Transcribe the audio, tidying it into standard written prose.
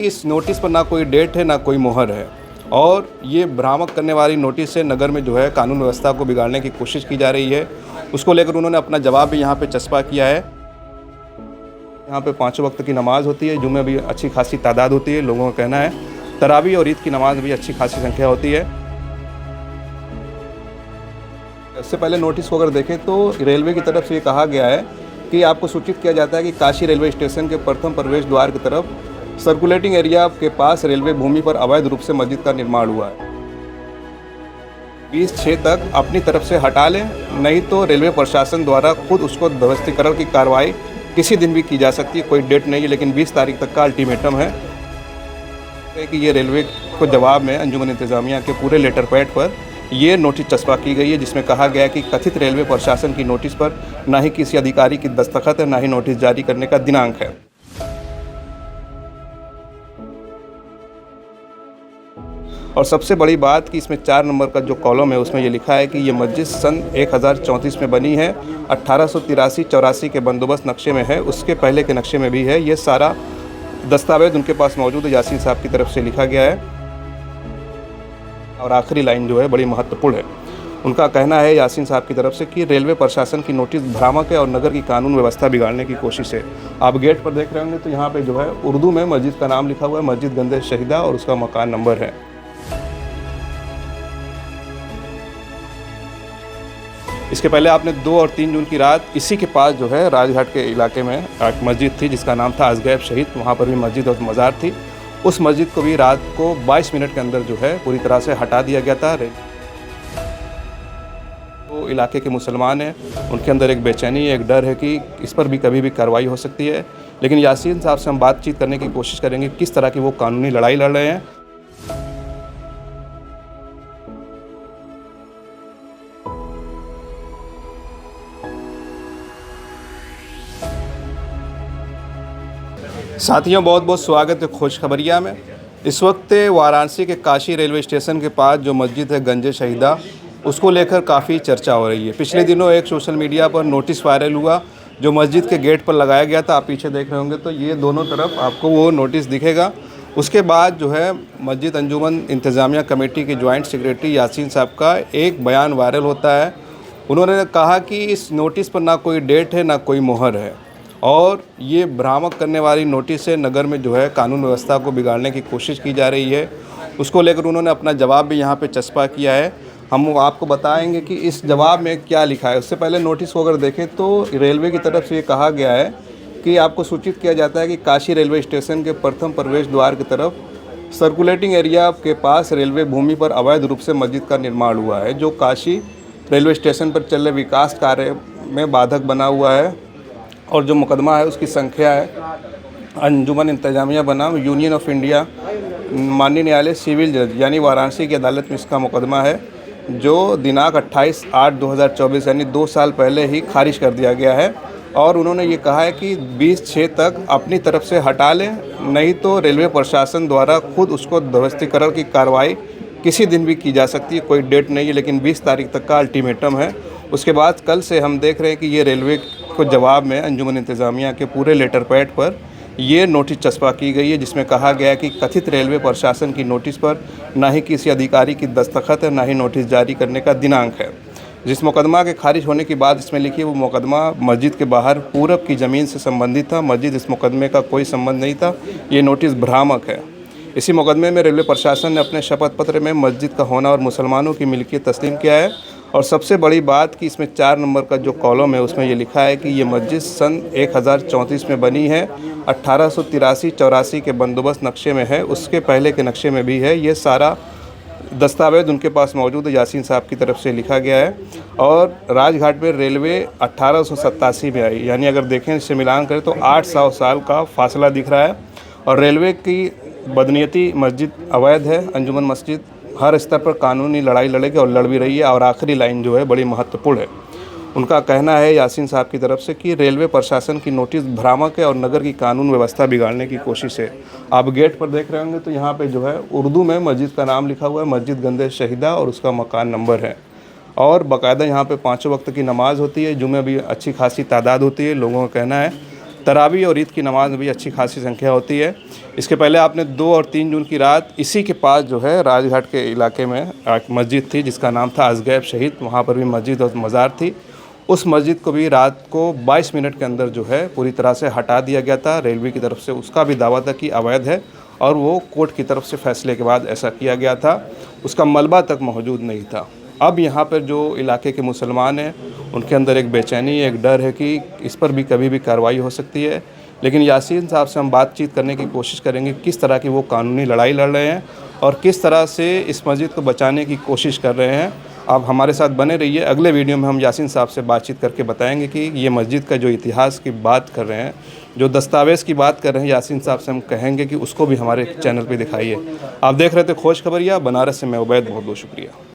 इस नोटिस पर ना कोई डेट है ना कोई मोहर है और ये भ्रामक करने वाली नोटिस से नगर में जो है कानून व्यवस्था को बिगाड़ने की कोशिश की जा रही है। उसको लेकर उन्होंने अपना जवाब भी यहाँ पे चस्पा किया है। यहाँ पे 5 वक्त की नमाज़ होती है, जुमे भी अच्छी खासी तादाद होती है, लोगों का कहना है। तरावी और ईद की नमाज़ भी अच्छी खासी संख्या होती है। इससे पहले नोटिस को अगर देखें तो रेलवे की तरफ से ये कहा गया है कि आपको सूचित किया जाता है कि काशी रेलवे स्टेशन के प्रथम प्रवेश द्वार की तरफ सर्कुलेटिंग एरिया के पास रेलवे भूमि पर अवैध रूप से मस्जिद का निर्माण हुआ है। 20/6 तक अपनी तरफ से हटा लें, नहीं तो रेलवे प्रशासन द्वारा खुद उसको ध्वस्तीकरण की कार्रवाई किसी दिन भी की जा सकती है। कोई डेट नहीं है, लेकिन 20 तारीख तक का अल्टीमेटम है कि ये रेलवे को जवाब में अंजुमन इंतज़ामिया के पूरे लेटर पैड पर ये नोटिस चस्पा की गई है, जिसमें कहा गया है कि कथित रेलवे प्रशासन की नोटिस पर ना ही किसी अधिकारी की दस्तखत है, ना ही नोटिस जारी करने का दिनांक है। और सबसे बड़ी बात कि इसमें 4 नंबर का जो कॉलम है उसमें ये लिखा है कि ये मस्जिद सन 1034 में बनी है, 1883-84 के बंदोबस्त नक्शे में है, उसके पहले के नक्शे में भी है। ये सारा दस्तावेज उनके पास मौजूद है, यासीन साहब की तरफ से लिखा गया है। और आखिरी लाइन जो है बड़ी महत्वपूर्ण है। उनका कहना है यासीन साहब की तरफ से कि रेलवे प्रशासन की नोटिस भ्रामक है और नगर की कानून व्यवस्था बिगाड़ने की कोशिश है। आप गेट पर देख रहे होंगे तो यहाँ पे जो है उर्दू में मस्जिद का नाम लिखा हुआ है, मस्जिद गंदे शहीदा, और उसका मकान नंबर है। इसके पहले आपने 2 और 3 जून की रात इसी के पास जो है राजघाट के इलाके में एक मस्जिद थी जिसका नाम था अजगैब शहीद, वहाँ पर भी मस्जिद और मज़ार थी। उस मस्जिद को भी रात को 22 मिनट के अंदर जो है पूरी तरह से हटा दिया गया था। तो इलाके के मुसलमान हैं, उनके अंदर एक बेचैनी है, एक डर है कि इस पर भी कभी भी कार्रवाई हो सकती है। लेकिन यासीन साहब से हम बातचीत करने की कोशिश करेंगे किस तरह की वो कानूनी लड़ाई लड़ रहे हैं। साथियों, बहुत बहुत स्वागत है खुशखबरिया में। इस वक्त वाराणसी के काशी रेलवे स्टेशन के पास जो मस्जिद है गंजे शहीदा, उसको लेकर काफ़ी चर्चा हो रही है। पिछले दिनों एक सोशल मीडिया पर नोटिस वायरल हुआ जो मस्जिद के गेट पर लगाया गया था। आप पीछे देख रहे होंगे तो ये दोनों तरफ आपको वो नोटिस दिखेगा। उसके बाद जो है मस्जिद अंजुमन इंतज़ामिया कमेटी के जॉइंट सेक्रेटरी यासीन साहब का एक बयान वायरल होता है। उन्होंने कहा कि इस नोटिस पर ना कोई डेट है ना कोई मोहर है और ये भ्रामक करने वाली नोटिस से नगर में जो है कानून व्यवस्था को बिगाड़ने की कोशिश की जा रही है। उसको लेकर उन्होंने अपना जवाब भी यहाँ पे चस्पा किया है। हम आपको बताएंगे कि इस जवाब में क्या लिखा है। उससे पहले नोटिस को अगर देखें तो रेलवे की तरफ से ये कहा गया है कि आपको सूचित किया जाता है कि काशी रेलवे स्टेशन के प्रथम प्रवेश द्वार की तरफ सर्कुलेटिंग एरिया के पास रेलवे भूमि पर अवैध रूप से मस्जिद का निर्माण हुआ है, जो काशी रेलवे स्टेशन पर चल रहे विकास कार्य में बाधक बना हुआ है। और जो मुकदमा है उसकी संख्या है अंजुमन इंतज़ामिया बनाम यूनियन ऑफ इंडिया माननीय न्यायालय सिविल जज यानी वाराणसी की अदालत में इसका मुकदमा है, जो दिनांक 28/8/2024 यानी 2 साल पहले ही खारिज कर दिया गया है। और उन्होंने ये कहा है कि 20/6 तक अपनी तरफ से हटा लें, नहीं तो रेलवे प्रशासन द्वारा खुद उसको ध्वस्तीकरण की कार्रवाई किसी दिन भी की जा सकती है। कोई डेट नहीं है, लेकिन 20 तारीख तक का अल्टीमेटम है। उसके बाद कल से हम देख रहे हैं कि ये रेलवे को जवाब में अंजुमन इंतज़ामिया के पूरे लेटर पैड पर ये नोटिस चस्पा की गई है, जिसमें कहा गया है कि कथित रेलवे प्रशासन की नोटिस पर ना ही किसी अधिकारी की दस्तखत है, ना ही नोटिस जारी करने का दिनांक है। जिस मुकदमा के खारिज होने के बाद इसमें लिखी वो मुकदमा मस्जिद के बाहर पूरब की ज़मीन से संबंधित था। मस्जिद इस मुकदमे का कोई संबंध नहीं था। ये नोटिस भ्रामक है। इसी मुकदमे में रेलवे प्रशासन ने अपने शपथ पत्र में मस्जिद का होना और मुसलमानों की मिल्कियत तस्लीम किया है। और सबसे बड़ी बात कि इसमें 4 नंबर का जो कॉलम है उसमें ये लिखा है कि ये मस्जिद सन 1034 में बनी है, 1883-84 के बंदोबस्त नक्शे में है, उसके पहले के नक्शे में भी है। ये सारा दस्तावेज उनके पास मौजूद है, यासीन साहब की तरफ से लिखा गया है। और राजघाट में रेलवे 1887 में आई, यानी अगर देखें इससे मिलान करें तो 800 साल का फासला दिख रहा है। और रेलवे की बदनीयती मस्जिद अवैध है। अंजुमन मस्जिद हर स्तर पर कानूनी लड़ाई लड़ेगी और लड़ भी रही है। और आखिरी लाइन जो है बड़ी महत्वपूर्ण है। उनका कहना है यासीन साहब की तरफ से कि रेलवे प्रशासन की नोटिस भ्रामक है और नगर की कानून व्यवस्था बिगाड़ने की कोशिश है। आप गेट पर देख रहे होंगे तो यहाँ पे जो है उर्दू में मस्जिद का नाम लिखा हुआ है, मस्जिद गंदे शहीदा, और उसका मकान नंबर है। और बाकायदा यहाँ पे 5 वक्त की नमाज़ होती है, जुमे भी अच्छी खासी तादाद होती है, लोगों का कहना है। तरावी और ईद की नमाज़ में भी अच्छी खासी संख्या होती है। इसके पहले आपने 2 और 3 जून की रात इसी के पास जो है राजघाट के इलाके में एक मस्जिद थी जिसका नाम था अज़गैब शहीद, वहाँ पर भी मस्जिद और मज़ार थी। उस मस्जिद को भी रात को 22 मिनट के अंदर जो है पूरी तरह से हटा दिया गया था। रेलवे की तरफ से उसका भी दावा था कि अवैध है और वो कोर्ट की तरफ से फैसले के बाद ऐसा किया गया था। उसका मलबा तक मौजूद नहीं था। अब यहाँ पर जो इलाके के मुसलमान हैं उनके अंदर एक बेचैनी, एक डर है कि इस पर भी कभी भी कार्रवाई हो सकती है। लेकिन यासीन साहब से हम बातचीत करने की कोशिश करेंगे किस तरह की वो कानूनी लड़ाई लड़ रहे हैं और किस तरह से इस मस्जिद को बचाने की कोशिश कर रहे हैं। आप हमारे साथ बने रहिए। अगले वीडियो में हम यासीन साहब से बातचीत करके बताएंगे कि ये मस्जिद का जो इतिहास की बात कर रहे हैं, जो दस्तावेज़ की बात कर रहे हैं, यासीन साहब से हम कहेंगे कि उसको भी हमारे चैनल पे दिखाइए। आप देख रहे थे खोज खबरिया। बनारस से मैं उबैद, बहुत बहुत शुक्रिया।